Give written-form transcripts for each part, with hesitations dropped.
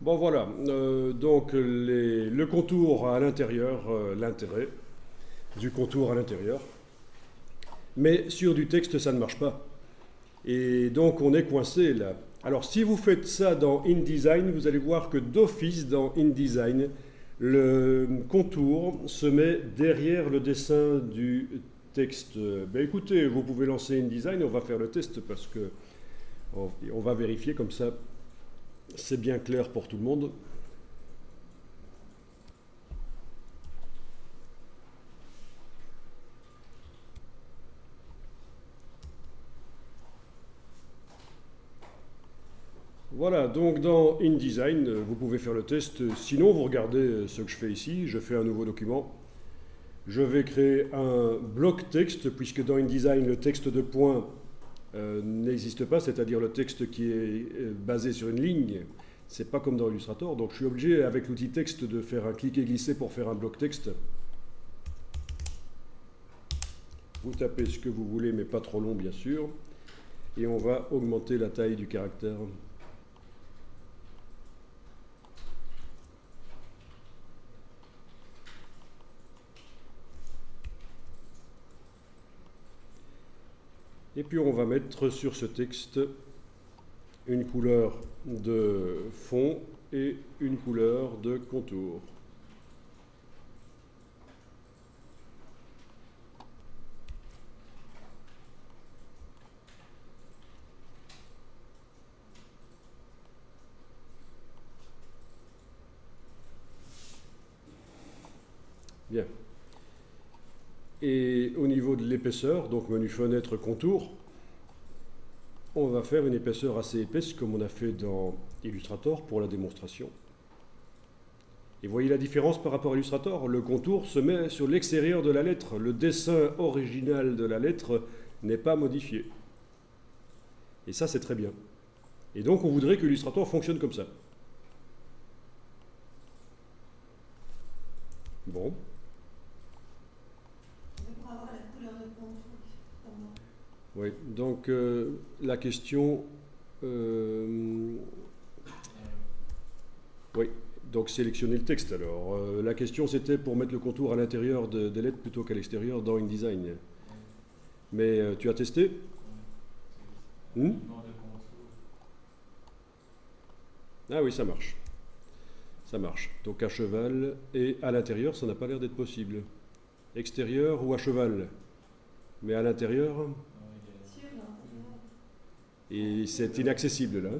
Bon voilà, donc le contour à l'intérieur, l'intérêt du contour à l'intérieur. Mais sur du texte, ça ne marche pas. Et donc on est coincé là. Alors si vous faites ça dans InDesign, vous allez voir que d'office dans InDesign, le contour se met derrière le dessin du texte. Ben écoutez, vous pouvez lancer InDesign, on va faire le test parce que on va vérifier comme ça. C'est bien clair pour tout le monde. Voilà, donc dans InDesign, vous pouvez faire le test. Sinon, vous regardez ce que je fais ici. Je fais un nouveau document. Je vais créer un bloc texte, puisque dans InDesign, le texte de point n'existe pas, c'est-à-dire le texte qui est basé sur une ligne. C'est pas comme dans Illustrator, donc je suis obligé avec l'outil texte de faire un cliquer glisser pour faire un bloc texte. Vous tapez ce que vous voulez, mais pas trop long bien sûr, et on va augmenter la taille du caractère. Et puis on va mettre sur ce texte une couleur de fond et une couleur de contour. Bien. Et au niveau de l'épaisseur, donc menu fenêtre contour, on va faire une épaisseur assez épaisse comme on a fait dans Illustrator pour la démonstration. Et voyez la différence par rapport à Illustrator, le contour se met sur l'extérieur de la lettre, le dessin original de la lettre n'est pas modifié. Et ça c'est très bien. Et donc on voudrait que Illustrator fonctionne comme ça. Bon. Oui, donc la question... oui, donc sélectionner le texte alors. La question c'était pour mettre le contour à l'intérieur des lettres plutôt qu'à l'extérieur dans InDesign. Mais tu as testé? Ah oui, ça marche. Ça marche. Donc à cheval et à l'intérieur, ça n'a pas l'air d'être possible. Extérieur ou à cheval? Mais à l'intérieur? Et c'est inaccessible là.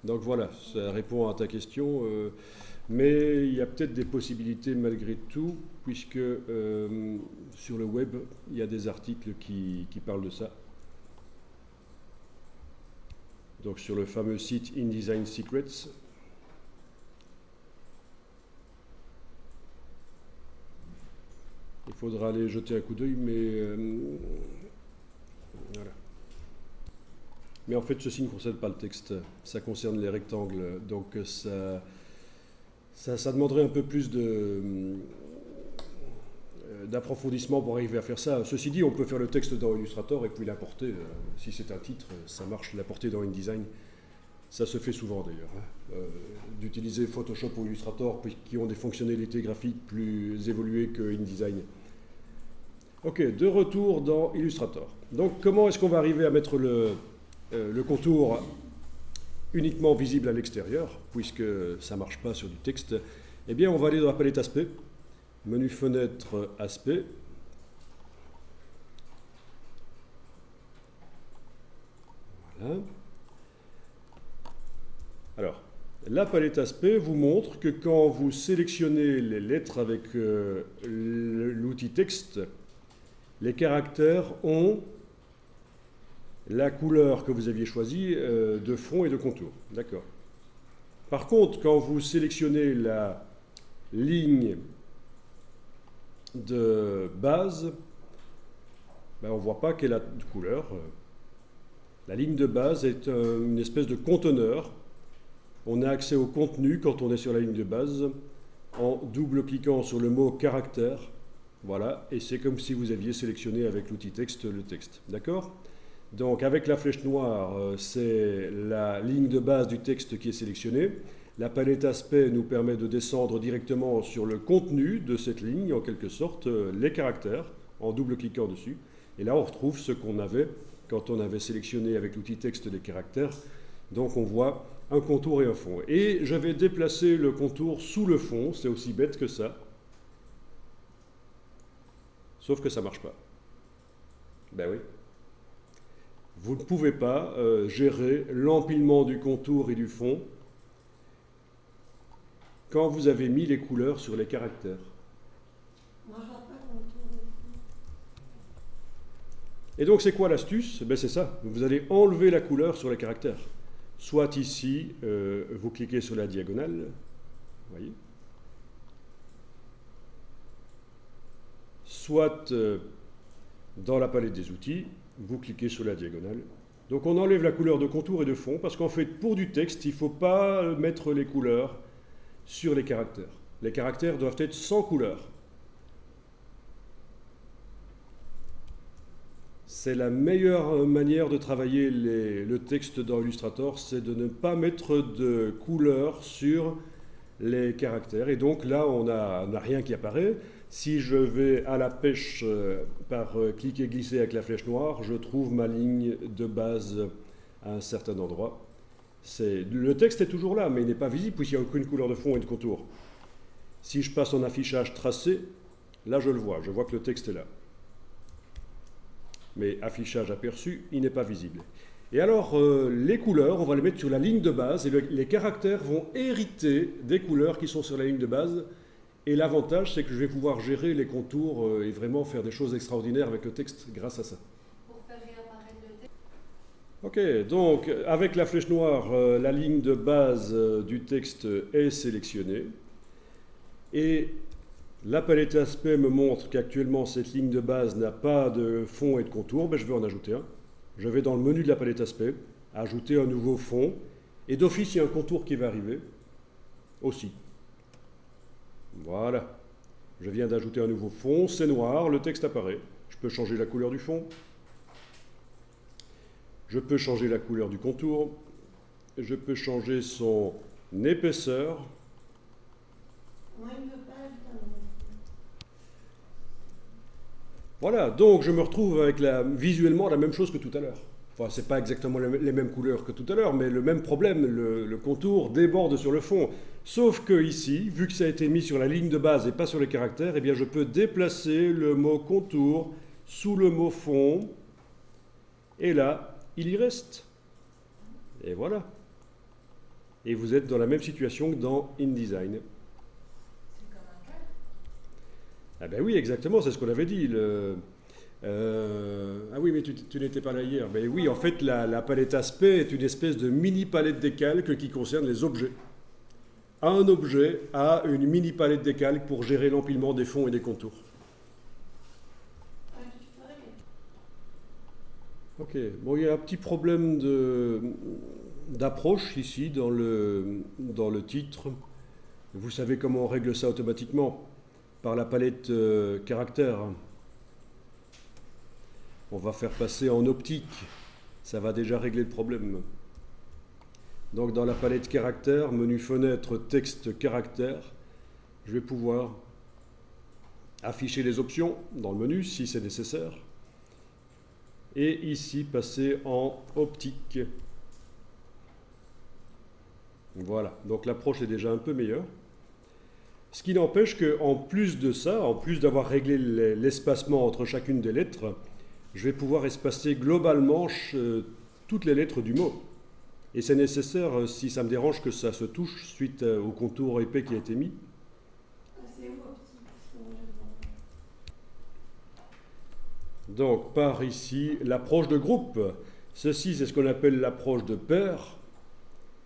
Donc voilà, ça répond à ta question. Mais il y a peut-être des possibilités malgré tout, puisque sur le web, il y a des articles qui parlent de ça. Donc sur le fameux site InDesign Secrets. Il faudra aller jeter un coup d'œil, mais voilà. Mais en fait, ceci ne concerne pas le texte, ça concerne les rectangles. Donc ça demanderait un peu plus d'approfondissement pour arriver à faire ça. Ceci dit, on peut faire le texte dans Illustrator et puis l'importer. Si c'est un titre, ça marche, l'importer dans InDesign. Ça se fait souvent d'ailleurs, d'utiliser Photoshop ou Illustrator qui ont des fonctionnalités graphiques plus évoluées que InDesign. Ok, de retour dans Illustrator. Donc comment est-ce qu'on va arriver à mettre le contour uniquement visible à l'extérieur, puisque ça ne marche pas sur du texte? Eh bien, on va aller dans la palette aspect, menu fenêtre aspect. Voilà. Alors, la palette aspect vous montre que quand vous sélectionnez les lettres avec l'outil texte, les caractères ont la couleur que vous aviez choisie de fond et de contour. D'accord. Par contre, quand vous sélectionnez la ligne de base, ben on ne voit pas quelle a de couleur. La ligne de base est une espèce de conteneur. On a accès au contenu quand on est sur la ligne de base en double-cliquant sur le mot caractère. Voilà, et c'est comme si vous aviez sélectionné avec l'outil texte le texte. D'accord ? Donc avec la flèche noire, c'est la ligne de base du texte qui est sélectionnée. La palette aspect nous permet de descendre directement sur le contenu de cette ligne, en quelque sorte, les caractères, en double-cliquant dessus. Et là, on retrouve ce qu'on avait quand on avait sélectionné avec l'outil texte les caractères. Donc on voit un contour et un fond. Et je vais déplacer le contour sous le fond, c'est aussi bête que ça. Sauf que ça ne marche pas. Ben oui. Vous ne pouvez pas gérer l'empilement du contour et du fond quand vous avez mis les couleurs sur les caractères. Moi, je vois pas le contour. Et donc, c'est quoi l'astuce? Ben, c'est ça. Vous allez enlever la couleur sur les caractères. Soit ici, vous cliquez sur la diagonale, vous voyez. Soit dans la palette des outils, vous cliquez sur la diagonale. Donc on enlève la couleur de contour et de fond, parce qu'en fait, pour du texte, il ne faut pas mettre les couleurs sur les caractères. Les caractères doivent être sans couleur. C'est la meilleure manière de travailler le texte dans Illustrator, c'est de ne pas mettre de couleur sur les caractères. Et donc là, on n'a rien qui apparaît. Si je vais à la pêche par cliquer et glisser avec la flèche noire, je trouve ma ligne de base à un certain endroit. Le texte est toujours là, mais il n'est pas visible puisqu'il n'y a aucune couleur de fond et de contour. Si je passe en affichage tracé, là je le vois, je vois que le texte est là. Mais affichage aperçu, il n'est pas visible. Et alors, les couleurs, on va les mettre sur la ligne de base, et les caractères vont hériter des couleurs qui sont sur la ligne de base. Et l'avantage, c'est que je vais pouvoir gérer les contours et vraiment faire des choses extraordinaires avec le texte grâce à ça. Pour faire réapparaître le texte. Ok, donc avec la flèche noire, la ligne de base du texte est sélectionnée. Et la palette aspect me montre qu'actuellement cette ligne de base n'a pas de fond et de contour. Ben, je vais en ajouter un. Je vais dans le menu de la palette aspect, ajouter un nouveau fond. Et d'office, il y a un contour qui va arriver aussi. Voilà. Je viens d'ajouter un nouveau fond, c'est noir, le texte apparaît. Je peux changer la couleur du fond. Je peux changer la couleur du contour. Je peux changer son épaisseur. Moi, il ne veut pas ajouter un nouveau. Voilà, donc je me retrouve avec visuellement la même chose que tout à l'heure. Enfin, ce n'est pas exactement les mêmes couleurs que tout à l'heure, mais le même problème, le contour déborde sur le fond. Sauf que ici, vu que ça a été mis sur la ligne de base et pas sur les caractères, eh bien je peux déplacer le mot contour sous le mot fond, et là, il y reste. Et voilà. Et vous êtes dans la même situation que dans InDesign. C'est comme un calque. Ah ben oui, exactement, c'est ce qu'on avait dit. Ah oui, mais tu n'étais pas là hier. Ben oui, en fait, la palette aspect est une espèce de mini palette des calques qui concerne les objets. Un objet a une mini palette des calques pour gérer l'empilement des fonds et des contours. Ah, tu peux régler. Ok, bon, il y a un petit problème d'approche ici dans le titre. Vous savez comment on règle ça automatiquement? Par la palette caractères. On va faire passer en optique. Ça va déjà régler le problème. Donc dans la palette caractères, menu fenêtre, texte caractères, je vais pouvoir afficher les options dans le menu si c'est nécessaire. Et ici, passer en optique. Voilà, donc l'approche est déjà un peu meilleure. Ce qui n'empêche qu'en plus de ça, en plus d'avoir réglé l'espacement entre chacune des lettres, je vais pouvoir espacer globalement toutes les lettres du mot. Et c'est nécessaire si ça me dérange que ça se touche suite au contour épais qui a été mis. Ah, c'est où optique? Parce que moi, je vois pas. Donc par ici, l'approche de groupe. Ceci, c'est ce qu'on appelle l'approche de paire.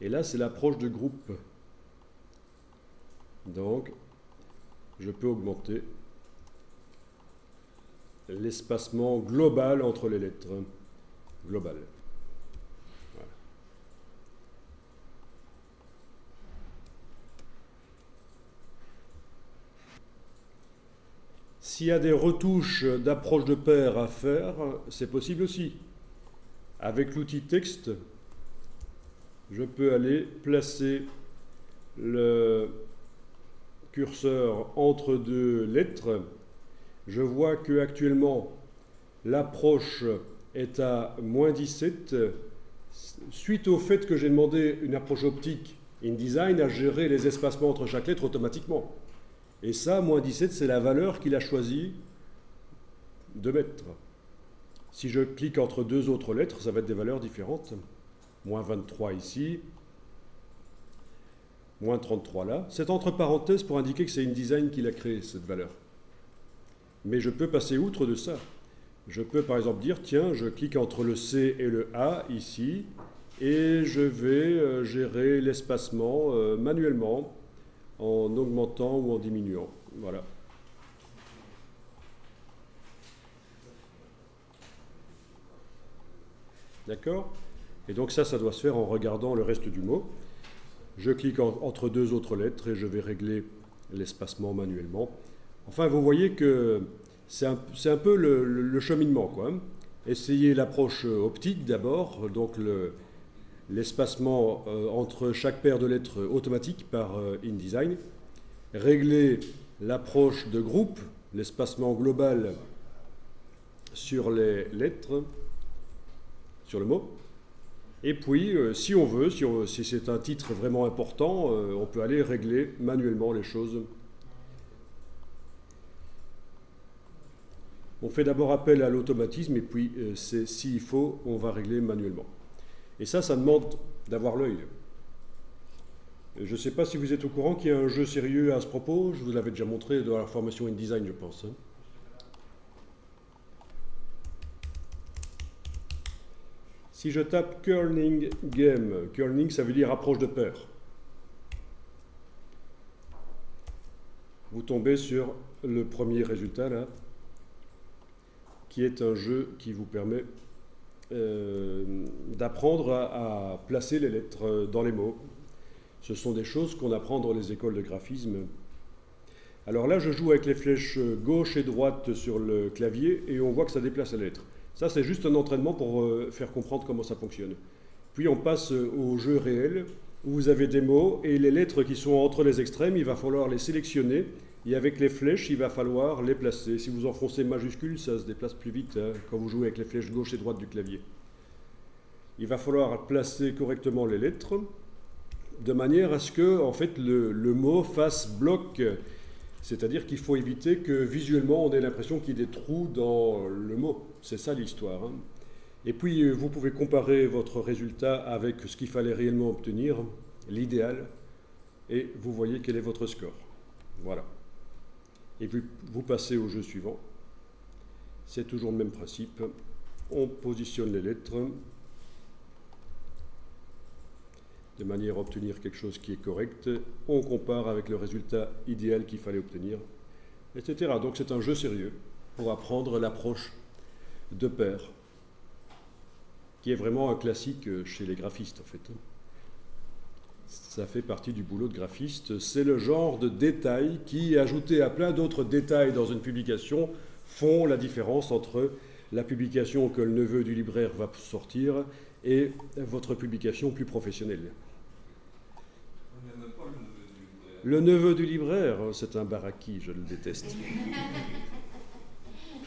Et là, c'est l'approche de groupe. Donc, je peux augmenter l'espacement global entre les lettres. Global. Voilà. S'il y a des retouches d'approche de paire à faire, c'est possible aussi. avec l'outil texte, je peux aller placer le curseur entre deux lettres. Je vois que actuellement l'approche est à moins 17 suite au fait que j'ai demandé une approche optique InDesign à gérer les espacements entre chaque lettre automatiquement. Et ça, moins 17, c'est la valeur qu'il a choisi de mettre. Si je clique entre deux autres lettres, ça va être des valeurs différentes. Moins 23 ici, moins 33 là. C'est entre parenthèses pour indiquer que c'est InDesign qui l'a créé, cette valeur. Mais je peux passer outre de ça. Je peux par exemple dire, tiens, je clique entre le C et le A ici, et je vais gérer l'espacement manuellement en augmentant ou en diminuant. Voilà. D'accord? Et donc ça doit se faire en regardant le reste du mot. Je clique entre deux autres lettres et je vais régler l'espacement manuellement. Enfin, vous voyez que c'est un peu le cheminement, quoi. Essayez l'approche optique d'abord, donc l'espacement entre chaque paire de lettres automatique par InDesign. Régler l'approche de groupe, l'espacement global sur les lettres, sur le mot. Et puis, si on veut, si c'est un titre vraiment important, on peut aller régler manuellement les choses. On fait d'abord appel à l'automatisme et puis, s'il faut, on va régler manuellement. Et ça demande d'avoir l'œil. Je ne sais pas si vous êtes au courant qu'il y a un jeu sérieux à ce propos. Je vous l'avais déjà montré dans la formation InDesign, je pense. Si je tape Kerning Game, Kerning ça veut dire approche de pair. Vous tombez sur le premier résultat là, qui est un jeu qui vous permet d'apprendre à placer les lettres dans les mots. Ce sont des choses qu'on apprend dans les écoles de graphisme. Alors là, je joue avec les flèches gauche et droite sur le clavier et on voit que ça déplace la lettre. Ça, c'est juste un entraînement pour faire comprendre comment ça fonctionne. Puis on passe au jeu réel où vous avez des mots et les lettres qui sont entre les extrêmes, il va falloir les sélectionner et avec les flèches, il va falloir les placer. Si vous enfoncez majuscule, ça se déplace plus vite quand vous jouez avec les flèches gauche et droite du clavier. Il va falloir placer correctement les lettres de manière à ce que en fait, le mot fasse bloc. C'est-à-dire qu'il faut éviter que visuellement on ait l'impression qu'il y ait des trous dans le mot. C'est ça l'histoire. Hein. Et puis vous pouvez comparer votre résultat avec ce qu'il fallait réellement obtenir, l'idéal, et vous voyez quel est votre score. Voilà. Et puis vous passez au jeu suivant. C'est toujours le même principe. On positionne les lettres de manière à obtenir quelque chose qui est correct. On compare avec le résultat idéal qu'il fallait obtenir, etc. Donc c'est un jeu sérieux pour apprendre l'approche de pair, qui est vraiment un classique chez les graphistes en fait. Ça fait partie du boulot de graphiste. C'est le genre de détails qui, ajouté à plein d'autres détails dans une publication, font la différence entre la publication que le neveu du libraire va sortir et votre publication plus professionnelle. Le neveu du libraire, c'est un baraki, je le déteste.